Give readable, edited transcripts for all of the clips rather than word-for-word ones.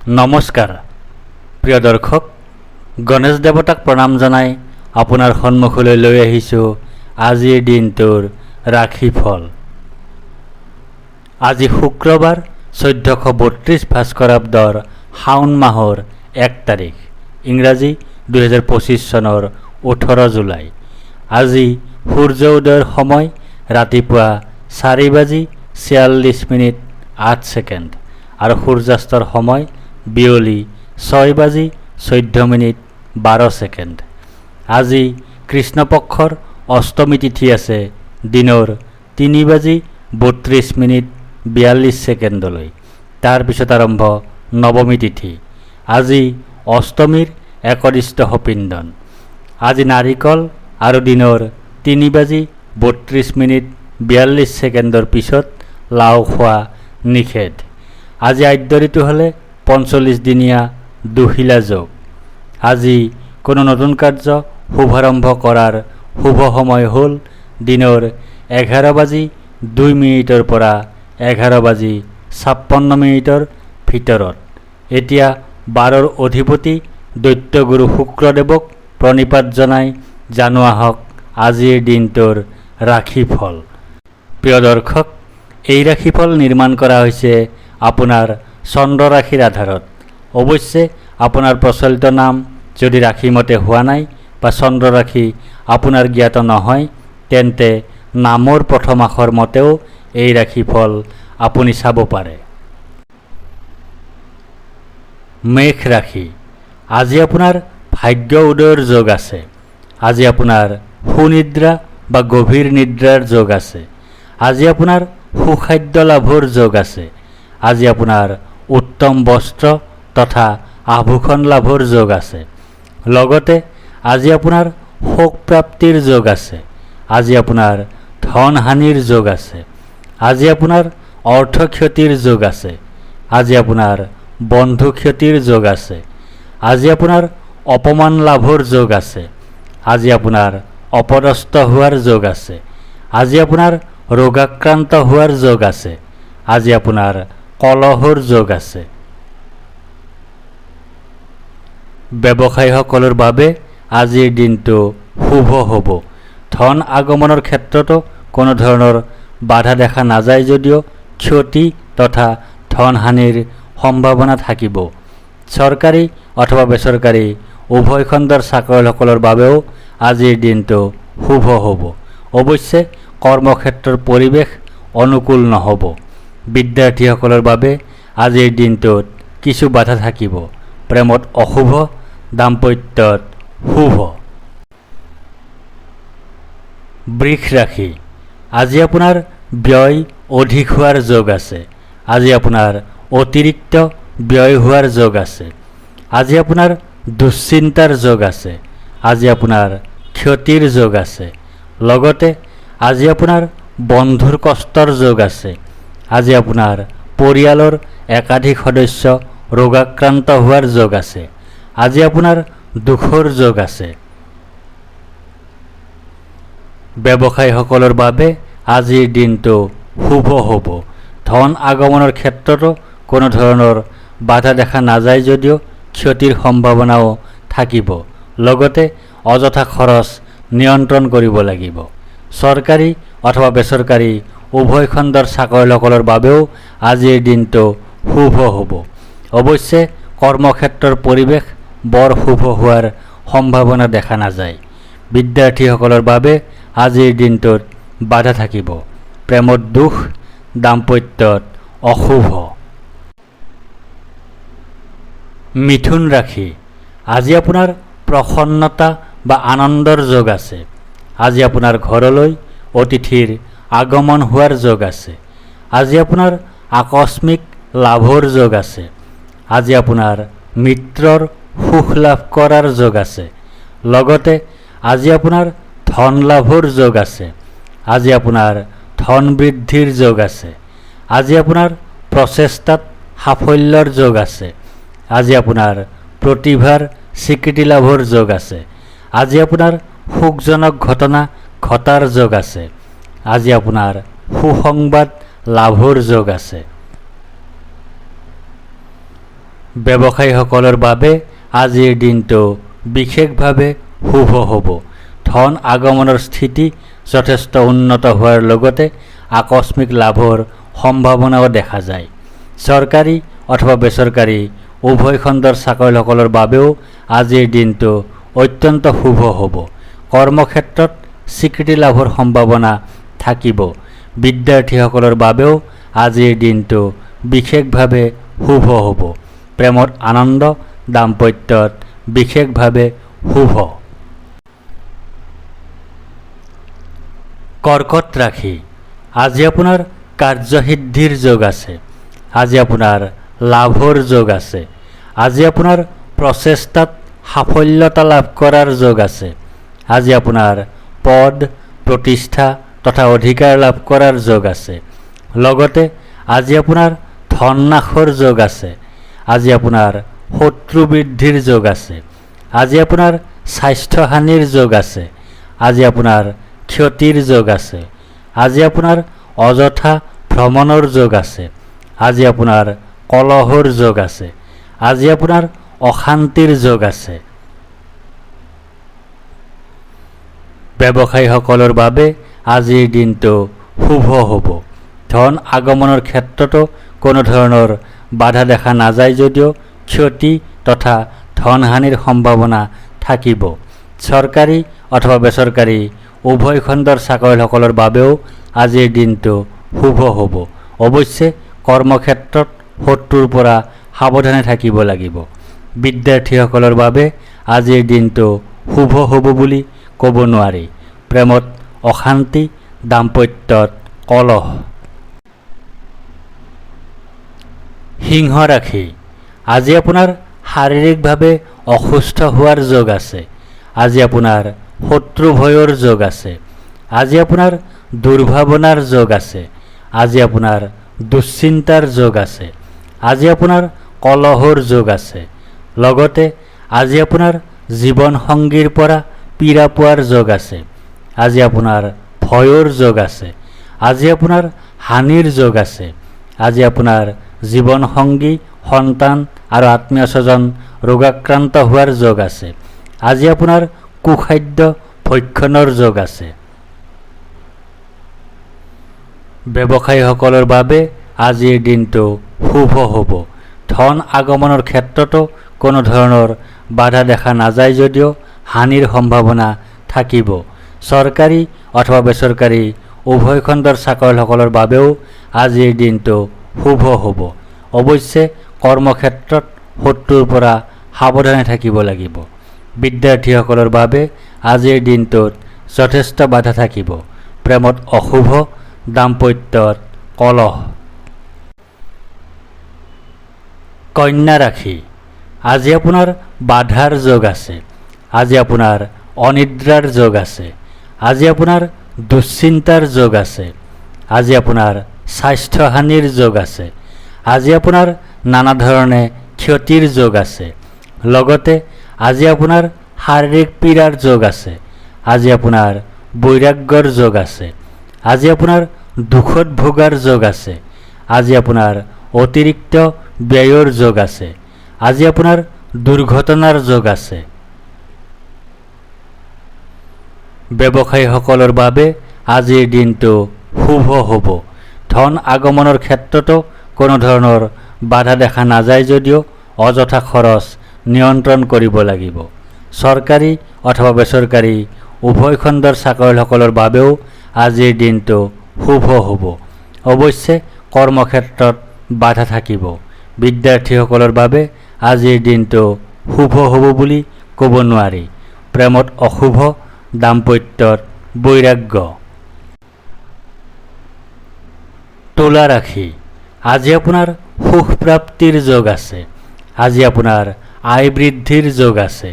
নমস্কাৰ প্ৰিয় দৰ্শক, গণেশ দেৱতাক প্ৰণাম জনাই আপোনাৰ সন্মুখলৈ লৈ আহিছোঁ আজিৰ দিনটোৰ ৰাশিফল। আজি শুক্ৰবাৰ 1432 ভাস্কৰাব্দৰ শাওণ মাহৰ 1 তাৰিখ, ইংৰাজী 2025 চনৰ 18 জুলাই। আজি সূৰ্য উদয়ৰ সময় ৰাতিপুৱা 4:46:08 আৰু সূৰ্যাস্তৰ সময় বিয়লি 6:14:12। আজি কৃষ্ণপক্ষৰ অষ্টমী তিথি আছে দিনৰ 3:32:42। তাৰপিছত আৰম্ভ নৱমী তিথি। আজি অষ্টমীৰ একদিষ্ট সপিণ্ডন। আজি নাৰিকল আৰু দিনৰ 3:32:42 পিছত লাও খোৱা নিষেধ। আজি আদ্য ঋতু হ'লে 45 দিনীয়া দুশিলা যোগ। আজি কোনো নতুন কাৰ্য শুভাৰম্ভ কৰাৰ শুভ সময় হ'ল দিনৰ 11:02 পৰা 11:56 ভিতৰত। এতিয়া 12ৰ অধিপতি দৈত্যগুৰু শুক্ৰদেৱক প্ৰণিপাত জনাই জানো আহক আজিৰ দিনটোৰ ৰাশিফল। প্ৰিয় দৰ্শক, এই ৰাশিফল নিৰ্মাণ কৰা হৈছে আপোনাৰ চন্দ্ৰ ৰাশিৰ আধাৰত। অৱশ্যে আপোনাৰ প্ৰচলিত নাম যদি ৰাশিমতে হোৱা নাই বা চন্দ্ৰ ৰাশি আপোনাৰ জ্ঞাত নহয়, তেন্তে নামৰ প্ৰথম আখৰ মতেও এই ৰাশিফল আপুনি চাব পাৰে। মেষ ৰাশি। আজি আপোনাৰ ভাগ্য উদয়ৰ যোগ আছে। আজি আপোনাৰ সুনিদ্ৰা বা গভীৰ নিদ্ৰাৰ যোগ আছে। আজি আপোনাৰ সুখাদ্য লাভৰ যোগ আছে। আজি আপোনাৰ উত্তম বস্ত্ৰ তথা আভূষণ লাভৰ যোগ আছে। লগতে আজি আপোনাৰ শোক প্ৰাপ্তিৰ যোগ আছে। আজি আপোনাৰ ধন হানিৰ যোগ আছে। আজি আপোনাৰ অৰ্থ ক্ষতিৰ যোগ আছে। আজি আপোনাৰ বন্ধু ক্ষতিৰ যোগ আছে। আজি আপোনাৰ অপমান লাভৰ যোগ আছে। আজি আপোনাৰ অপদস্থ হোৱাৰ যোগ আছে। আজি আপোনাৰ ৰোগাক্ৰান্ত হোৱাৰ যোগ আছে। আজি আপোনাৰ কলহৰ যোগ আছে। ব্যৱসায়ীসকলৰ বাবে আজিৰ দিনটো শুভ হ'ব। ধন আগমনৰ ক্ষেত্ৰতো কোনো ধৰণৰ বাধা দেখা নাযায় যদিও ক্ষতি তথা ধন হানিৰ সম্ভাৱনা থাকিব। চৰকাৰী অথবা বেচৰকাৰী উভয় খণ্ডৰ চাকৰিয়ালসকলৰ বাবেও আজিৰ দিনটো শুভ হ'ব। অৱশ্যে কৰ্মক্ষেত্ৰৰ পৰিৱেশ অনুকূল নহ'ব। বিদ্যাৰ্থীসকলৰ বাবে আজিৰ দিনটোত কিছু বাধা থাকিব। প্ৰেমত অশুভ, দাম্পত্যত শুভ। বৃষ ৰাশি। আজি আপোনাৰ ব্যয় অধিক হোৱাৰ যোগ আছে। আজি আপোনাৰ অতিৰিক্ত ব্যয় হোৱাৰ যোগ আছে। আজি আপোনাৰ দুশ্চিন্তাৰ যোগ আছে। আজি আপোনাৰ ক্ষতিৰ যোগ আছে। লগতে আজি আপোনাৰ বন্ধুৰ কষ্টৰ যোগ আছে। আজি আপোনাৰ পৰিয়ালৰ একাধিক সদস্য ৰোগাক্ৰান্ত হোৱাৰ যোগ আছে। আজি আপোনাৰ দুখৰ যোগ আছে। ব্যৱসায়ীসকলৰ বাবে আজিৰ দিনটো শুভ হ'ব। ধন আগমনৰ ক্ষেত্ৰতো কোনো ধৰণৰ বাধা দেখা নাযায় যদিও ক্ষতিৰ সম্ভাৱনাও থাকিব। লগতে অযথা খৰচ নিয়ন্ত্ৰণ কৰিব লাগিব। চৰকাৰী অথবা বেচৰকাৰী উভয় খণ্ডৰ চাকৰিয়ালসকলৰ বাবেও আজিৰ দিনটো শুভ হ'ব। অৱশ্যে কৰ্মক্ষেত্ৰৰ পৰিৱেশ বৰ শুভ হোৱাৰ সম্ভাৱনা দেখা নাযায়। বিদ্যাৰ্থীসকলৰ বাবে আজিৰ দিনটোত বাধা থাকিব। প্ৰেমত দুখ, দাম্পত্যত অশুভ। মিথুন ৰাশি। আজি আপোনাৰ প্ৰসন্নতা বা আনন্দৰ যোগ আছে। আজি আপোনাৰ ঘৰলৈ অতিথিৰ আগমন হোৱাৰ যোগ আছে। আজি আপোনাৰ আকস্মিক লাভৰ যোগ আছে। আজি আপোনাৰ মিত্ৰৰ সুখ লাভ কৰাৰ যোগ আছে। লগতে আজি আপোনাৰ ধন লাভৰ যোগ আছে। আজি আপোনাৰ ধন বৃদ্ধিৰ যোগ আছে। আজি আপোনাৰ প্ৰচেষ্টাত সাফল্যৰ যোগ আছে। আজি আপোনাৰ প্ৰতিভাৰ স্বীকৃতি লাভৰ যোগ আছে। আজি আপোনাৰ সুখজনক ঘটনা ঘটাৰ যোগ আছে। আজি আপোনাৰ সুসংবাদ লাভৰ যোগ আছে। ব্যৱসায়ীসকলৰ বাবে আজিৰ দিনটো বিশেষভাৱে শুভ হ'ব। ধন আগমনৰ স্থিতি যথেষ্ট উন্নত হোৱাৰ লগতে আকস্মিক লাভৰ সম্ভাৱনাও দেখা যায়। চৰকাৰী অথবা বেচৰকাৰী উভয় খণ্ডৰ চাকৰিয়ালসকলৰ বাবেও আজিৰ দিনটো অত্যন্ত শুভ হ'ব। কৰ্মক্ষেত্ৰত স্বীকৃতি লাভৰ সম্ভাৱনা থাকিব। বিদ্যাৰ্থীসকলৰ বাবেও আজিৰ দিনটো বিশেষভাৱে শুভ হ'ব। প্ৰেমত আনন্দ, দাম্পত্যত বিশেষভাৱে শুভ। কৰ্কট ৰাশি, আজি আপোনাৰ কাৰ্যসিদ্ধিৰ যোগ আছে। আজি আপোনাৰ লাভৰ যোগ আছে। আজি আপোনাৰ প্ৰচেষ্টাত সাফল্যতা লাভ কৰাৰ যোগ আছে। আজি আপোনাৰ পদ, প্ৰতিষ্ঠা তথা অধিকাৰ লাভ কৰাৰ যোগ আছে। লগতে আজি আপোনাৰ ধন নাশৰ যোগ আছে। আজি আপোনাৰ শত্ৰু বৃদ্ধিৰ যোগ আছে। আজি আপোনাৰ স্বাস্থ্যহানিৰ যোগ আছে। আজি আপোনাৰ ক্ষতিৰ যোগ আছে। আজি আপোনাৰ অযথা ভ্ৰমণৰ যোগ আছে। আজি আপোনাৰ কলহৰ যোগ আছে। আজি আপোনাৰ অশান্তিৰ যোগ আছে। ব্যৱসায়ীসকলৰ বাবে আজিৰ দিনটো শুভ হ'ব। ধন আগমনৰ ক্ষেত্ৰতো কোনো ধৰণৰ বাধা দেখা নাযায় যদিও ক্ষতি তথা ধনহানিৰ সম্ভাৱনা থাকিব। চৰকাৰী অথবা বেচৰকাৰী উভয় খণ্ডৰ চাকৰিয়ালসকলৰ বাবেও আজিৰ দিনটো শুভ হ'ব। অৱশ্যে কৰ্মক্ষেত্ৰত শত্ৰুৰ পৰা সাৱধানে থাকিব লাগিব। বিদ্যাৰ্থীসকলৰ বাবে আজিৰ দিনটো শুভ হ'ব বুলি ক'ব নোৱাৰি। প্ৰেমত অশান্তি, দাম্পত্যত কলহ। সিংহ ৰাশি, আজি আপোনাৰ শাৰীৰিকভাৱে অসুস্থ হোৱাৰ যোগ আছে। আজি আপোনাৰ শত্ৰু ভয়ৰ যোগ আছে। আজি আপোনাৰ দুৰ্ভাৱনাৰ যোগ আছে। আজি আপোনাৰ দুশ্চিন্তাৰ যোগ আছে। আজি আপোনাৰ কলহৰ যোগ আছে। লগতে আজি আপোনাৰ জীৱনসংগীৰ পৰা পীড়া পোৱাৰ যোগ আছে। আজি আপোনাৰ ভয়ৰ যোগ আছে। আজি আপোনাৰ হানিৰ যোগ আছে। আজি আপোনাৰ জীৱনসংগী, সন্তান আৰু আত্মীয় স্বজন ৰোগাক্ৰান্ত হোৱাৰ যোগ আছে। আজি আপোনাৰ কুখাদ্য ভক্ষণৰ যোগ আছে। ব্যৱসায়ীসকলৰ বাবে আজিৰ দিনটো শুভ হ'ব। ধন আগমনৰ ক্ষেত্ৰতো কোনো ধৰণৰ বাধা দেখা নাযায় যদিও হানিৰ সম্ভাৱনা থাকিব। চৰকাৰী অথবা বেচৰকাৰী উভয় খণ্ডৰ চাকৰিয়ালসকলৰ বাবেও আজিৰ দিনটো শুভ হ'ব। অৱশ্যে কৰ্মক্ষেত্ৰত শত্ৰুৰ পৰা সাৱধানে থাকিব লাগিব। বিদ্যাৰ্থীসকলৰ বাবে আজিৰ দিনটোত যথেষ্ট বাধা থাকিব। প্ৰেমত অশুভ, দাম্পত্যত কলহ। কন্যা ৰাশি, আজি আপোনাৰ বাধাৰ যোগ আছে। আজি আপোনাৰ অনিদ্ৰাৰ যোগ আছে। আজি আপোনাৰ দুশ্চিন্তাৰ যোগ আছে। আজি আপোনাৰ স্বাস্থ্যহানিৰ যোগ আছে। আজি আপোনাৰ নানা ধৰণে ক্ষতিৰ যোগ আছে। লগতে আজি আপোনাৰ শাৰীৰিক পীড়াৰ যোগ আছে। আজি আপোনাৰ বৈৰাগ্যৰ যোগ আছে। আজি আপোনাৰ দুখত ভোগাৰ যোগ আছে। আজি আপোনাৰ অতিৰিক্ত ব্যয়ৰ যোগ আছে। আজি আপোনাৰ দুৰ্ঘটনাৰ যোগ আছে। ব্যৱসায়ীসকলৰ বাবে আজিৰ দিনটো শুভ হ'ব। ধন আগমনৰ ক্ষেত্ৰতো কোনো ধৰণৰ বাধা দেখা নাযায় যদিও অযথা খৰচ নিয়ন্ত্ৰণ কৰিব লাগিব। চৰকাৰী অথবা বেচৰকাৰী উভয় খণ্ডৰ চাকৰিয়ালসকলৰ বাবেও আজিৰ দিনটো শুভ হ'ব। অৱশ্যে কৰ্মক্ষেত্ৰত বাধা থাকিব। বিদ্যাৰ্থীসকলৰ বাবে আজিৰ দিনটো শুভ হ'ব বুলি ক'ব নোৱাৰি। প্ৰেমত অশুভ, দাম্পত্যত বৈৰাগ্য। তুলা ৰাশি, আজি আপোনাৰ সুখ প্ৰাপ্তিৰ যোগ আছে। আজি আপোনাৰ আয় বৃদ্ধিৰ যোগ আছে।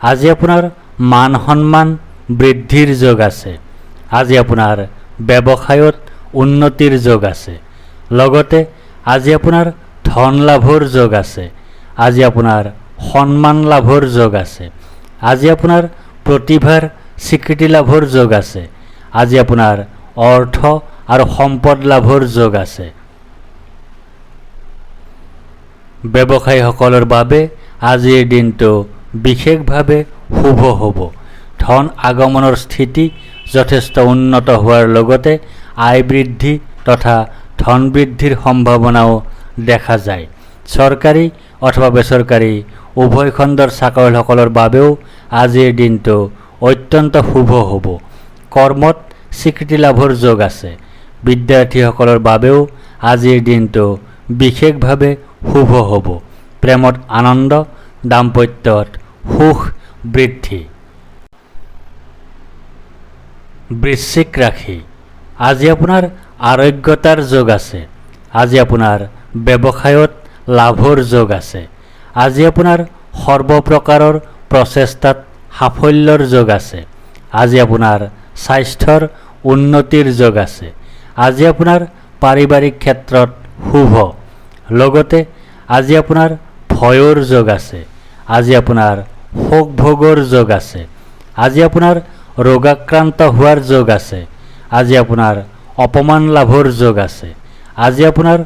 আজি আপোনাৰ মান সন্মান বৃদ্ধিৰ যোগ আছে। আজি আপোনাৰ ব্যৱসায়ত উন্নতিৰ যোগ আছে। লগতে আজি আপোনাৰ ধন লাভৰ যোগ আছে। আজি আপোনাৰ সন্মান লাভৰ যোগ আছে। আজি আপোনাৰ প্ৰতিভাৰ স্বীকৃতি লাভৰ যোগ আছে। আজি আপোনাৰ অৰ্থ আৰু সম্পদ লাভৰ যোগ আছে। ব্যৱসায়ীসকলৰ বাবে আজিৰ দিনটো বিশেষভাৱে শুভ হ'ব। ধন আগমনৰ স্থিতি যথেষ্ট উন্নত হোৱাৰ লগতে আয় বৃদ্ধি তথা ধন বৃদ্ধিৰ সম্ভাৱনাও দেখা যায়। চৰকাৰী অথবা বেচৰকাৰী উভয় খণ্ডৰ চাকৰিয়ালসকলৰ বাবেও আজিৰ দিনটো অত্যন্ত শুভ হ'ব। কৰ্মত স্বীকৃতি লাভৰ যোগ আছে। বিদ্যাৰ্থীসকলৰ বাবেও আজিৰ দিনটো বিশেষভাৱে শুভ হ'ব। প্ৰেমত আনন্দ, দাম্পত্যত সুখ বৃদ্ধি। বৃশ্চিক ৰাশি, আজি আপোনাৰ আৰোগ্যতাৰ যোগ আছে। আজি আপোনাৰ ব্যৱসায়ত লাভৰ যোগ আছে। আজি আপোনাৰ সৰ্বপ্ৰকাৰৰ প্ৰচেষ্টাত সাফল্যৰ যোগ আছে। আজি আপোনাৰ স্বাস্থ্যৰ উন্নতিৰ যোগ আছে। আজি আপোনাৰ পাৰিবাৰিক ক্ষেত্ৰত শুভ। লগতে আজি আপোনাৰ ভয়ৰ যোগ আছে। আজি আপোনাৰ শোক ভোগৰ যোগ আছে। আজি আপোনাৰ ৰোগাক্ৰান্ত হোৱাৰ যোগ আছে। আজি আপোনাৰ অপমান লাভৰ যোগ আছে। আজি আপোনাৰ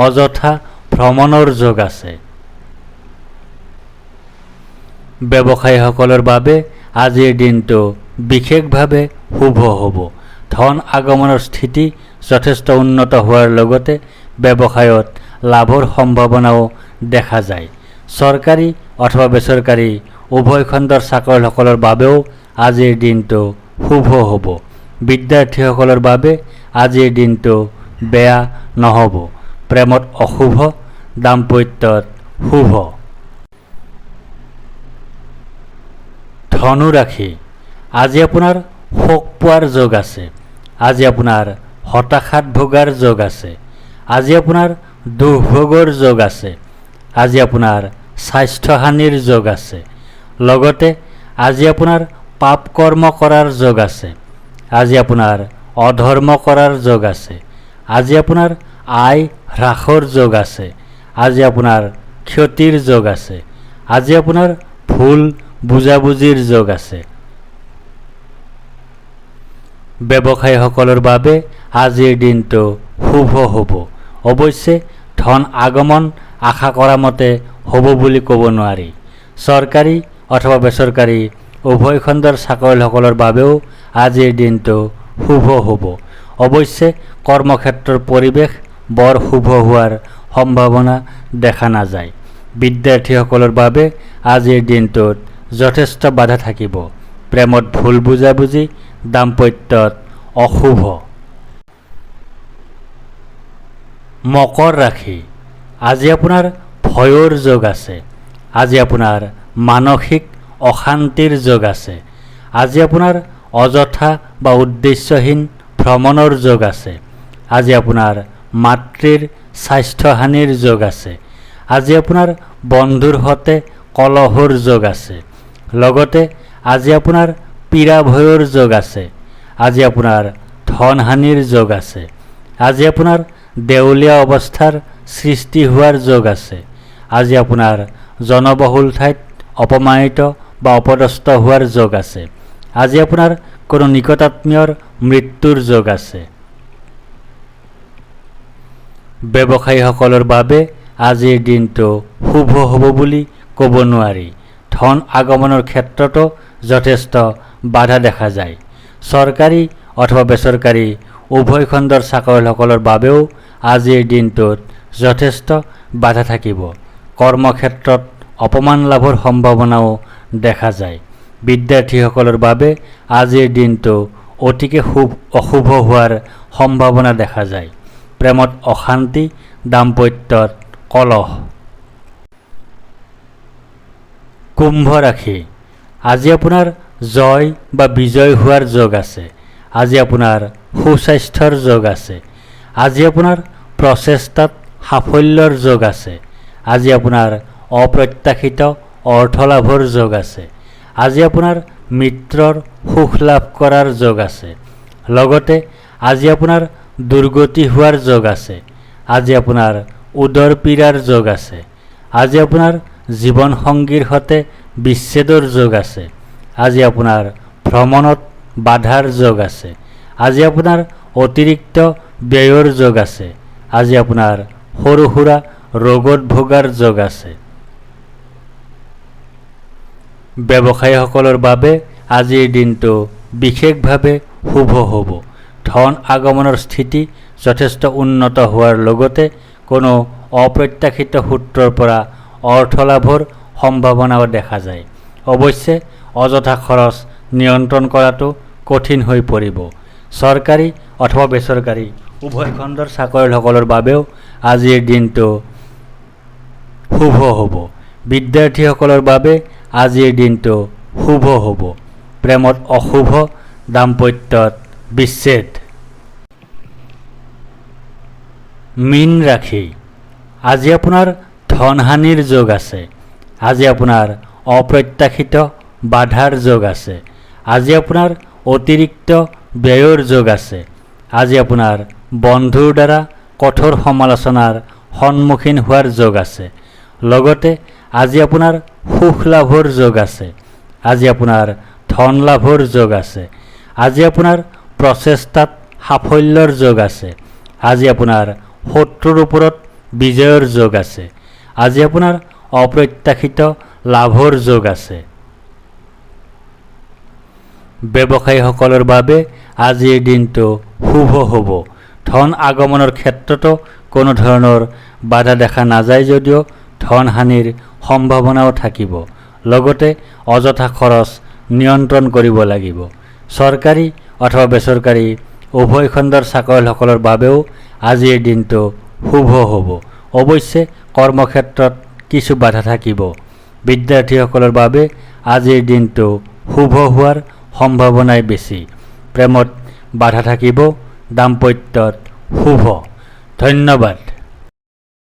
অযথা ভ্ৰমণৰ যোগ আছে। ব্যৱসায়ীসকলৰ বাবে আজিৰ দিনটো বিশেষভাৱে শুভ হ'ব। ধন আগমনৰ স্থিতি যথেষ্ট উন্নত হোৱাৰ লগতে ব্যৱসায়ত লাভৰ সম্ভাৱনাও দেখা যায়। চৰকাৰী অথবা বেচৰকাৰী উভয় খণ্ডৰ চাকৰিয়ালসকলৰ বাবেও আজিৰ দিনটো শুভ হ'ব। বিদ্যাৰ্থীসকলৰ বাবে আজিৰ দিনটো বেয়া নহ'ব। প্ৰেমত অশুভ, দাম্পত্যত শুভ। ধনু ৰাশি, আজি আপোনাৰ শোক পোৱাৰ যোগ আছে। আজি আপোনাৰ হতাশাত ভোগাৰ যোগ আছে। আজি আপোনাৰ দুৰ্ভোগৰ যোগ আছে। আজি আপোনাৰ স্বাস্থ্যহানিৰ যোগ আছে। লগতে আজি আপোনাৰ পাপ কৰ্ম কৰাৰ যোগ আছে। আজি আপোনাৰ অধৰ্ম কৰাৰ যোগ আছে। আজি আপোনাৰ আয় হ্ৰাসৰ যোগ আছে। আজি আপোনাৰ ক্ষতিৰ যোগ আছে। আজি আপোনাৰ ভুল বুজাবুজিৰ যোগ আছে। ব্যৱসায়ীসকলৰ বাবে আজিৰ দিনটো শুভ হ'ব। অৱশ্যে ধন আগমন আশা কৰা মতে হ'ব বুলি ক'ব নোৱাৰি। চৰকাৰী অথবা বেচৰকাৰী উভয় খণ্ডৰ চাকৰিয়ালসকলৰ বাবেও আজিৰ দিনটো শুভ হ'ব। অৱশ্যে কৰ্মক্ষেত্ৰৰ পৰিৱেশ বৰ শুভ হোৱাৰ সম্ভাৱনা দেখা নাযায়। বিদ্যাৰ্থীসকলৰ বাবে আজিৰ দিনটোত যথেষ্ট বাধা থাকিব। প্ৰেমত ভুল বুজাবুজি, দাম্পত্যত অশুভ। মকৰ ৰাশি, আজি আপোনাৰ ভয়ৰ যোগ আছে। আজি আপোনাৰ মানসিক অশান্তিৰ যোগ আছে। আজি আপোনাৰ অযথা বা উদ্দেশ্যহীন ভ্ৰমণৰ যোগ আছে। আজি আপোনাৰ মাতৃৰ স্বাস্থ্যহানিৰ যোগ আছে। আজি আপোনাৰ বন্ধুৰ সৈতে কলহৰ যোগ আছে। লগতে আজি আপোনাৰ পীড়া ভয়ৰ যোগ আছে। আজি আপোনাৰ ধনহানিৰ যোগ আছে। আজি আপোনাৰ দেউলীয়া অৱস্থাৰ সৃষ্টি হোৱাৰ যোগ আছে। আজি আপোনাৰ জনবহুল ঠাইত অপমানিত বা অপদস্থ হোৱাৰ যোগ আছে। আজি আপোনাৰ কোনো নিকটাত্মীয়ৰ মৃত্যুৰ যোগ আছে। ব্যৱসায়ীসকলৰ বাবে আজিৰ দিনটো শুভ হ'ব বুলি ক'ব নোৱাৰি। ধন আগমনৰ ক্ষেত্ৰতো যথেষ্ট বাধা দেখা যায়। চৰকাৰী অথবা বেচৰকাৰী উভয় খণ্ডৰ চাকৰিয়ালসকলৰ বাবেও আজিৰ দিনটোত যথেষ্ট বাধা থাকিব। কৰ্মক্ষেত্ৰত অপমান লাভৰ সম্ভাৱনাও দেখা যায়। বিদ্যাৰ্থীসকলৰ বাবে আজিৰ দিনটো অতিকে অশুভ হোৱাৰ সম্ভাৱনা দেখা যায়। প্ৰেমত অশান্তি, দাম্পত্যত কলহ। কুম্ভ ৰাশি, আজি আপোনাৰ জয় বা বিজয় হোৱাৰ যোগ আছে। আজি আপোনাৰ সুস্বাস্থ্যৰ যোগ আছে। আজি আপোনাৰ প্ৰচেষ্টাত সাফল্যৰ যোগ আছে। আজি আপোনাৰ অপ্ৰত্যাশিত অৰ্থ লাভৰ যোগ আছে। আজি আপোনাৰ মিত্ৰৰ সুখ লাভ কৰাৰ যোগ আছে। লগতে আজি আপোনাৰ দুৰ্গতি হোৱাৰ যোগ আছে। আজি আপোনাৰ উদৰ পীড়াৰ যোগ আছে। আজি আপোনাৰ জীৱনসংগীৰ সৈতে বিচ্ছেদৰ যোগ আছে। আজি আপোনাৰ ভ্ৰমণত বাধাৰ যোগ আছে। আজি আপোনাৰ অতিৰিক্ত ব্যয়ৰ যোগ আছে। আজি আপোনাৰ সৰু সুৰা ৰোগত ভোগাৰ যোগ আছে। ব্যৱসায়ীসকলৰ বাবে আজিৰ দিনটো বিশেষভাৱে শুভ হ'ব। ধন আগমনৰ স্থিতি যথেষ্ট উন্নত হোৱাৰ লগতে কোনো অপ্ৰত্যাশিত সূত্ৰৰ পৰা অৰ্থ লাভৰ সম্ভাৱনাও দেখা যায়। অৱশ্যে অযথা খৰচ নিয়ন্ত্ৰণ কৰাটো কঠিন হৈ পৰিব। চৰকাৰী অথবা বেচৰকাৰী উভয় খণ্ডৰ চাকৰিয়ালসকলৰ বাবেও আজিৰ দিনটো শুভ হ'ব। বিদ্যাৰ্থীসকলৰ বাবে আজিৰ দিনটো শুভ হ'ব। প্ৰেমত অশুভ, দাম্পত্যত বিচ্ছেদ। মীন ৰাশি, আজি আপোনাৰ ধনহানিৰ যোগ আছে। আজি আপোনাৰ অপ্ৰত্যাশিত বাধাৰ যোগ আছে। আজি আপোনাৰ অতিৰিক্ত ব্যয়ৰ যোগ আছে। আজি আপোনাৰ বন্ধুৰ দ্বাৰা কঠোৰ সমালোচনাৰ সন্মুখীন হোৱাৰ যোগ আছে। লগতে আজি আপোনাৰ সুখ লাভৰ যোগ আছে। আজি আপোনাৰ ধন লাভৰ যোগ আছে। আজি আপোনাৰ প্ৰচেষ্টাত সাফল্যৰ যোগ আছে। আজি আপোনাৰ শত্ৰুৰ ওপৰত বিজয়ৰ যোগ আছে। আজি আপোনাৰ অপ্ৰত্যাশিত লাভৰ যোগ আছে। ব্যৱসায়ীসকলৰ বাবে আজিৰ দিনটো শুভ হ'ব। ধন আগমনৰ ক্ষেত্ৰতো কোনো ধৰণৰ বাধা দেখা নাযায় যদিও ধন হানিৰ সম্ভাৱনাও থাকিব। লগতে অযথা খৰচ নিয়ন্ত্ৰণ কৰিব লাগিব। চৰকাৰী অথবা বেচৰকাৰী উভয় খণ্ডৰ চাকৰিয়ালসকলৰ বাবেও আজিৰ দিনটো শুভ হ'ব। অৱশ্যে কৰ্মক্ষেত্ৰত কিছু বাধা থাকিব। বিদ্যাৰ্থীসকলৰ বাবে আজিৰ দিনটো শুভ হোৱাৰ সম্ভাৱনাই বেছি। প্ৰেমত বাধা থাকিব, দাম্পত্যত শুভ। ধন্যবাদ।